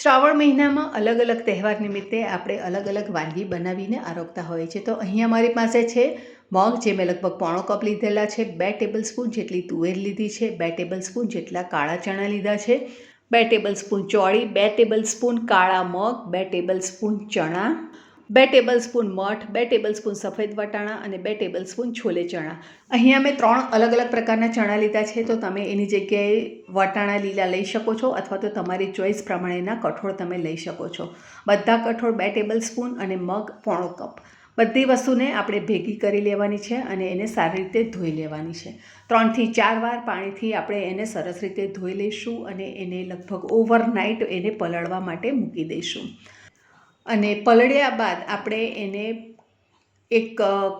શ્રાવણ મહિનામાં અલગ અલગ તહેવાર નિમિત્તે આપણે અલગ અલગ વાનગી બનાવીને આરોગતા હોઈએ છીએ. તો અહીંયા મારી પાસે છે મગ, જે મેં લગભગ પોણો કપ લીધેલા છે, 2 ટેબલસ્પૂન જેટલી તુવેર લીધી છે, 2 ટેબલસ્પૂન જેટલા કાળા ચણા લીધા છે, 2 ટેબલસ્પૂન ચોળી, 2 ટેબલસ્પૂન કાળા મગ, 2 ટેબલસ્પૂન ચણા, 2 ટેબલસ્પૂન મઠ, 2 ટેબલસ્પૂન સફેદ વટાણા અને 2 ટેબલસ્પૂન છોલે ચણા. અહીંયા મેં 3 અલગ અલગ પ્રકારના ચણા લીધા છે, તો તમે એની જગ્યાએ વટાણા લીલા લઈ શકો છો અથવા તો તમારી ચોઈસ પ્રમાણેના કઠોળ તમે લઈ શકો છો. બધા કઠોળ 2 ટેબલસ્પૂન અને મગ પોણો કપ. બધી વસ્તુને આપણે ભેગી કરી લેવાની છે અને એને સારી રીતે ધોઈ લેવાની છે. 3 થી 4 વાર પાણીથી આપણે એને સરસ રીતે ધોઈ લઈશું અને એને લગભગ ઓવરનાઇટ એને પલળવા માટે મૂકી દઈશું. અને પલળ્યા બાદ આપણે એને એક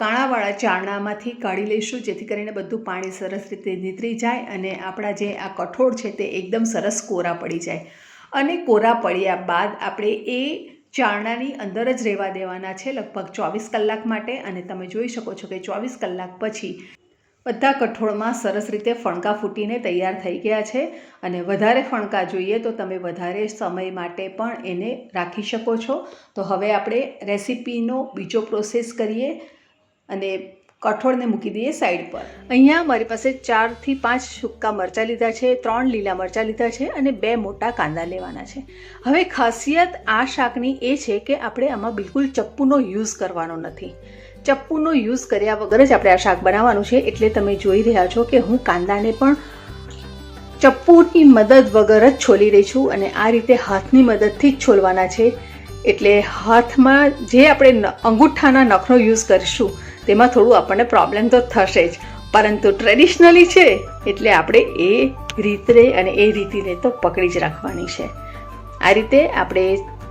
કાણાવાળા ચારણામાંથી કાઢી લઈશું, જેથી કરીને બધું પાણી સરસ રીતે નીતરી જાય અને આપણા જે આ કઠોળ છે તે એકદમ સરસ કોરા પડી જાય. અને કોરા પડ્યા બાદ આપણે એ ચારણાની અંદર જ રહેવા દેવાના છે લગભગ 24 કલાક માટે. અને તમે જોઈ શકો છો કે 24 કલાક પછી બધા કઠોળમાં સરસ રીતે ફણકા ફૂટીને તૈયાર થઈ ગયા છે. અને વધારે ફણકા જોઈએ તો તમે વધારે સમય માટે પણ એને રાખી શકો છો. તો હવે આપણે રેસીપીનો બીજો પ્રોસેસ કરીએ અને કઠોળને મૂકી દઈએ સાઈડ પર. અહીંયા મારી પાસે 4 થી 5 સૂકા મરચાં લીધા છે, 3 લીલા મરચાં લીધા છે અને 2 મોટા કાંદા લેવાના છે. હવે ખાસિયત આ શાકની એ છે કે આપણે આમાં બિલકુલ ચપ્પુનો યુઝ કરવાનો નથી. ચપ્પુનો યુઝ કર્યા વગર જ આપણે આ શાક બનાવવાનું છે. એટલે તમે જોઈ રહ્યા છો કે હું કાંદાને પણ ચપ્પુની મદદ વગર જ છોલી રહી છું અને આ રીતે હાથની મદદથી જ છોલવાના છે. એટલે હાથમાં જે આપણે અંગૂઠાના નખનો યુઝ કરીશું તેમાં થોડું આપણને પ્રોબ્લેમ તો થશે જ, પરંતુ ટ્રેડિશનલી છે એટલે આપણે એ રીતને અને એ રીતિને તો પકડી જ રાખવાની છે. આ રીતે આપણે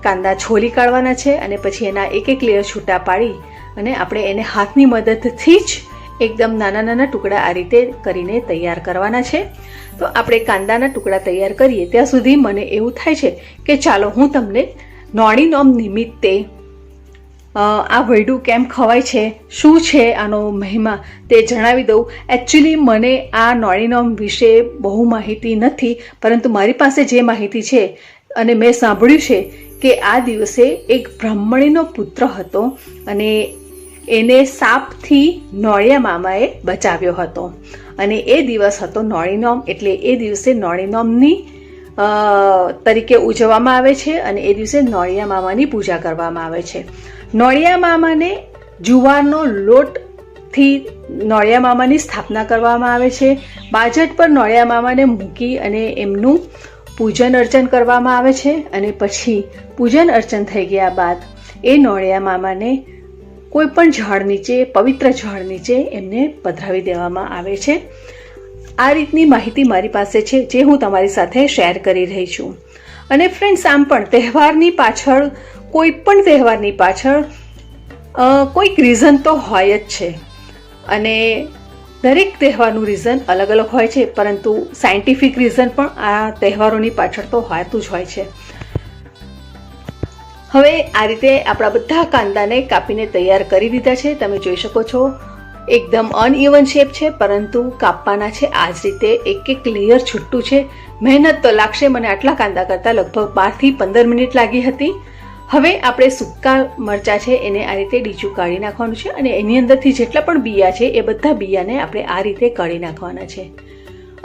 કાંદા છોલી કાઢવાના છે અને પછી એના એક એક લેયર છૂટા પાડી અને આપણે એને હાથની મદદથી જ એકદમ નાના નાના ટુકડા આ રીતે કરીને તૈયાર કરવાના છે. તો આપણે કાંદાના ટુકડા તૈયાર કરીએ ત્યાં સુધી મને એવું થાય છે કે ચાલો હું તમને નોણી નોમ નિમિત્તે આ વૈડું કેમ ખવાય છે, શું છે આનો મહિમા તે જણાવી દઉં. એકચ્યુઅલી મને આ નોણી નોમ વિશે બહુ માહિતી નથી, પરંતુ મારી પાસે જે માહિતી છે અને મેં સાંભળ્યું છે કે આ દિવસે એક બ્રાહ્મણીનો પુત્ર હતો અને એને સાપથી નોળિયા મામાએ બચાવ્યો હતો. અને એ દિવસ હતો નોણી નોમ. એટલે એ દિવસે નોણી નોમની તરીકે ઉજવવામાં આવે છે અને એ દિવસે નોળિયા મામાની પૂજા કરવામાં આવે છે. નોળિયા મામાને જુવારનો લોટથી નોળિયા મામાની સ્થાપના કરવામાં આવે છે. બાજટ પર નોળિયા મામાને મૂકી અને એમનું પૂજન અર્ચન કરવામાં આવે છે. અને પછી પૂજન અર્ચન થઈ ગયા બાદ એ નોળિયા મામાને કોઈ પણ ઝાડ નીચે, પવિત્ર ઝાડ નીચે એમને પધરાવી દેવામાં આવે છે. આ રીતની માહિતી મારી પાસે છે જે હું તમારી સાથે શેર કરી રહી છું. અને ફ્રેન્ડ્સ, આમ પણ તહેવારની પાછળ, કોઈ પણ તહેવારની પાછળ કોઈક રીઝન તો હોય જ છે. અને દરેક તહેવારનું રીઝન અલગ અલગ હોય છે, પરંતુ સાયન્ટિફિક રીઝન પણ આ તહેવારોની પાછળ તો હોતું જ હોય છે. હવે આ રીતે આપણા બધા કાંદાને કાપીને તૈયાર કરી દીધા છે. તમે જોઈ શકો છો એકદમ અનઇવન શેપ છે, પરંતુ કાપવાના છે આ જ રીતે. એક એક લેયર છૂટું છે. મહેનત તો લાગશે. મને આટલા કાંદા કરતાં લગભગ 12 થી 15 મિનિટ લાગી હતી. હવે આપણે સૂકા મરચાં છે એને આ રીતે ડીચું કાઢી નાખવાનું છે અને એની અંદરથી જેટલા પણ બિયા છે એ બધા બિયાને આપણે આ રીતે કાઢી નાખવાના છે.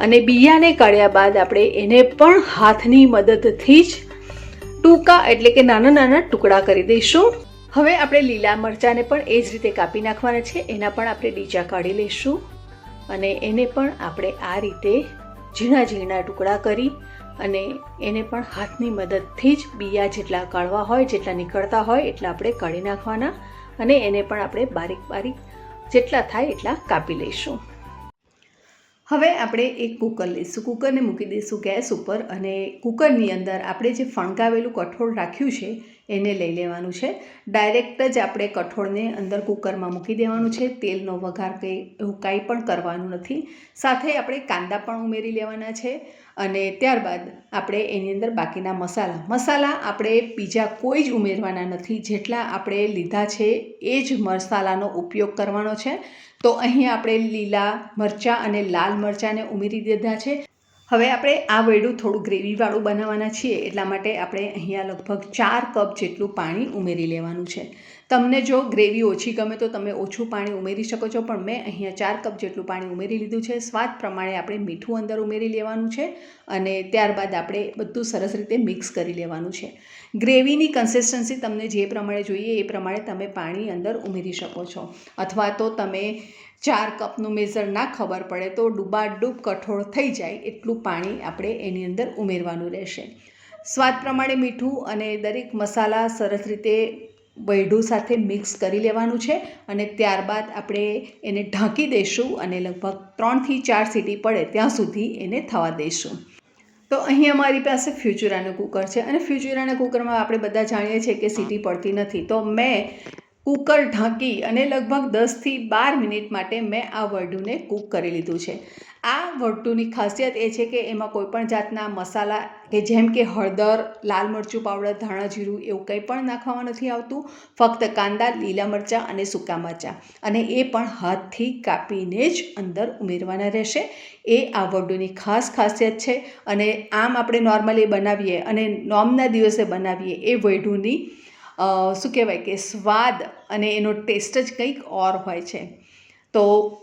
અને બિયાને કાઢ્યા બાદ આપણે એને પણ હાથની મદદથી જ ટૂંકા એટલે કે નાના નાના ટુકડા કરી દઈશું. હવે આપણે લીલા મરચાંને પણ એ જ રીતે કાપી નાખવાના છે. એના પણ આપણે ડીચા કાઢી લઈશું અને એને પણ આપણે આ રીતે ઝીણા ઝીણા ટુકડા કરી અને એને પણ હાથની મદદથી જ બિયા જેટલા કાઢવા હોય, જેટલા નીકળતા હોય એટલા આપણે કાઢી નાખવાના અને એને પણ આપણે બારીક બારીક જેટલા થાય એટલા કાપી લઈશું. હવે આપણે એક કુકર લઈશું. કુકરને મૂકી દઈશું ગેસ ઉપર અને કુકરની અંદર આપણે જે ફણગાવેલું કઠોળ રાખ્યું છે એને લઈ લેવાનું છે. ડાયરેક્ટ જ આપણે કઠોળને અંદર કુકરમાં મૂકી દેવાનું છે. તેલનો વઘાર કે એવું કાંઈ પણ કરવાનું નથી. સાથે આપણે કાંદા પણ ઉમેરી લેવાના છે અને ત્યારબાદ આપણે એની અંદર બાકીના મસાલા આપણે બીજા કોઈ જ ઉમેરવાના નથી. જેટલા આપણે લીધા છે એ જ મસાલાનો ઉપયોગ કરવાનો છે. તો અહીં આપણે લીલા મરચાં અને લાલ મરચાંને ઉમેરી દીધા છે. હવે આપણે આ વૈડું થોડું ગ્રેવીવાળું બનાવવાના છીએ, એટલા માટે આપણે અહીંયા લગભગ 4 કપ જેટલું પાણી ઉમેરી લેવાનું છે. તમને જો ગ્રેવી ઓછી ગમે તો તમે ઓછું પાણી ઉમેરી શકો છો, પણ મેં અહીંયા 4 કપ જેટલું પાણી ઉમેરી લીધું છે. સ્વાદ પ્રમાણે આપણે મીઠું અંદર ઉમેરી લેવાનું છે અને ત્યારબાદ આપણે બધું સરસ રીતે મિક્સ કરી લેવાનું છે. ગ્રેવીની કન્સિસ્ટન્સી તમને જે પ્રમાણે જોઈએ એ પ્રમાણે તમે પાણી અંદર ઉમેરી શકો છો, અથવા તો તમે 4 કપનું મેઝર ના ખબર પડે તો ડૂબાડૂબ કઠોળ થઈ જાય એટલું પાણી આપણે એની અંદર ઉમેરવાનું રહેશે. સ્વાદ પ્રમાણે મીઠું અને દરેક મસાલા સરસ રીતે વૈડું સાથે મિક્સ કરી લેવાનું છે અને ત્યારબાદ આપણે એને ઢાંકી દઈશું અને લગભગ 3 થી 4 સીટી પડે ત્યાં સુધી એને થવા દઈશું. તો અહીં અમારી પાસે ફ્યુચરાનું કુકર છે અને ફ્યુચરાના કુકરમાં આપણે બધા જાણીએ છીએ કે સીટી પડતી નથી. તો મેં કુકર ઢાંકી અને લગભગ 10 થી 12 મિનિટ માટે મેં આ વૈડુને કૂક કરી લીધું છે. આ વૈડુની ખાસિયત એ છે કે એમાં કોઈપણ જાતના મસાલા કે જેમ કે હળદર, લાલ મરચું પાવડર, ધાણા જીરું એવું કંઈ પણ નાખવામાં નથી આવતું. ફક્ત કાંદા, લીલા મરચાં અને સૂકા મરચાં, અને એ પણ હાથથી કાપીને જ અંદર ઉમેરવાના રહેશે. એ આ વૈડુની ખાસ ખાસિયત છે. અને આમ આપણે નોર્મલી બનાવીએ અને નોમના દિવસે બનાવીએ એ વૈડુની શું કહેવાય કે સ્વાદ અને એનો ટેસ્ટ જ કંઈક ઓર હોય છે. તો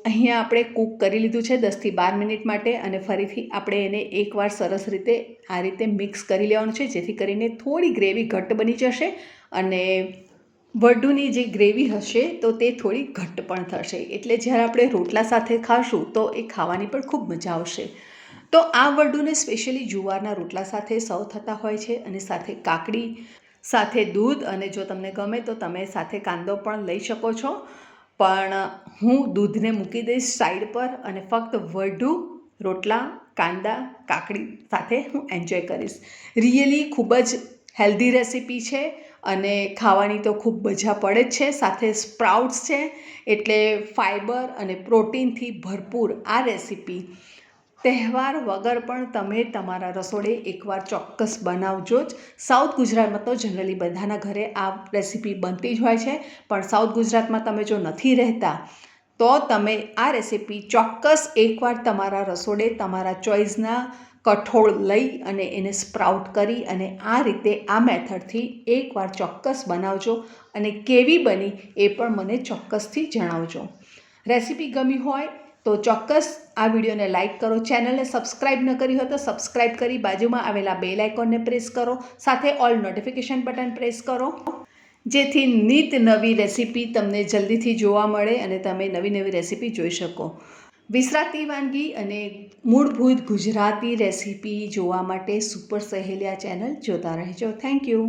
અહીંયા આપણે કૂક કરી લીધું છે 10 થી 12 મિનિટ માટે, અને ફરીથી આપણે એને એકવાર સરસ રીતે આ રીતે મિક્સ કરી લેવાનું છે, જેથી કરીને થોડી ગ્રેવી ઘટ્ટ બની જશે અને વૈડુની જે ગ્રેવી હશે તો તે થોડી ઘટ્ટ પણ થશે. એટલે જ્યારે આપણે રોટલા સાથે ખાશું તો એ ખાવાની પણ ખૂબ મજા આવશે. તો આ વૈડુને સ્પેશિયલી જુવારના રોટલા સાથે સર્વ થતા હોય છે, અને સાથે કાકડી, સાથે દૂધ, અને જો તમને ગમે તો તમે સાથે કાંદો પણ લઈ શકો છો. પણ હું દૂધને મૂકી દઈશ સાઈડ પર અને ફક્ત વૈડું, રોટલા, કાંદા, કાકડી સાથે હું એન્જોય કરીશ. રિયલી ખૂબ જ હેલ્ધી રેસીપી છે અને ખાવાની તો ખૂબ મજા પડે જ છે. સાથે સ્પ્રાઉટ્સ છે એટલે ફાઈબર અને પ્રોટીનથી ભરપૂર આ રેસીપી તહેવાર વગર પણ તમે તમારા રસોડે એકવાર ચોક્કસ બનાવજો જ. સાઉથ ગુજરાતમાં તો જનરલી બધાના ઘરે આ રેસીપી બનતી જ હોય છે, પણ સાઉથ ગુજરાતમાં તમે જો નથી રહેતા તો તમે આ રેસીપી ચોક્કસ એકવાર તમારા રસોડે તમારા ચોઈસના કઠોળ લઈ અને એને સ્પ્રાઉટ કરી અને આ રીતે આ મેથડથી એકવાર ચોક્કસ બનાવજો, અને કેવી બની એ પણ મને ચોક્કસથી જણાવજો. રેસીપી ગમી હોય તો ચોક્કસ આ વિડીયોને લાઇક કરો. ચેનલને સબસ્ક્રાઈબ ન કરી હોય તો સબસ્ક્રાઈબ કરી બાજુમાં આવેલા બેલ આઇકોનને પ્રેસ કરો. સાથે ઓલ નોટિફિકેશન બટન પ્રેસ કરો, જેથી નિત નવી રેસીપી તમને જલ્દીથી જોવા મળે અને તમે નવી નવી રેસીપી જોઈ શકો. વિસરાતી વાનગી અને મૂળભૂત ગુજરાતી રેસીપી જોવા માટે સુપર સહેલિયા ચેનલ જોતા રહેજો. Thank you.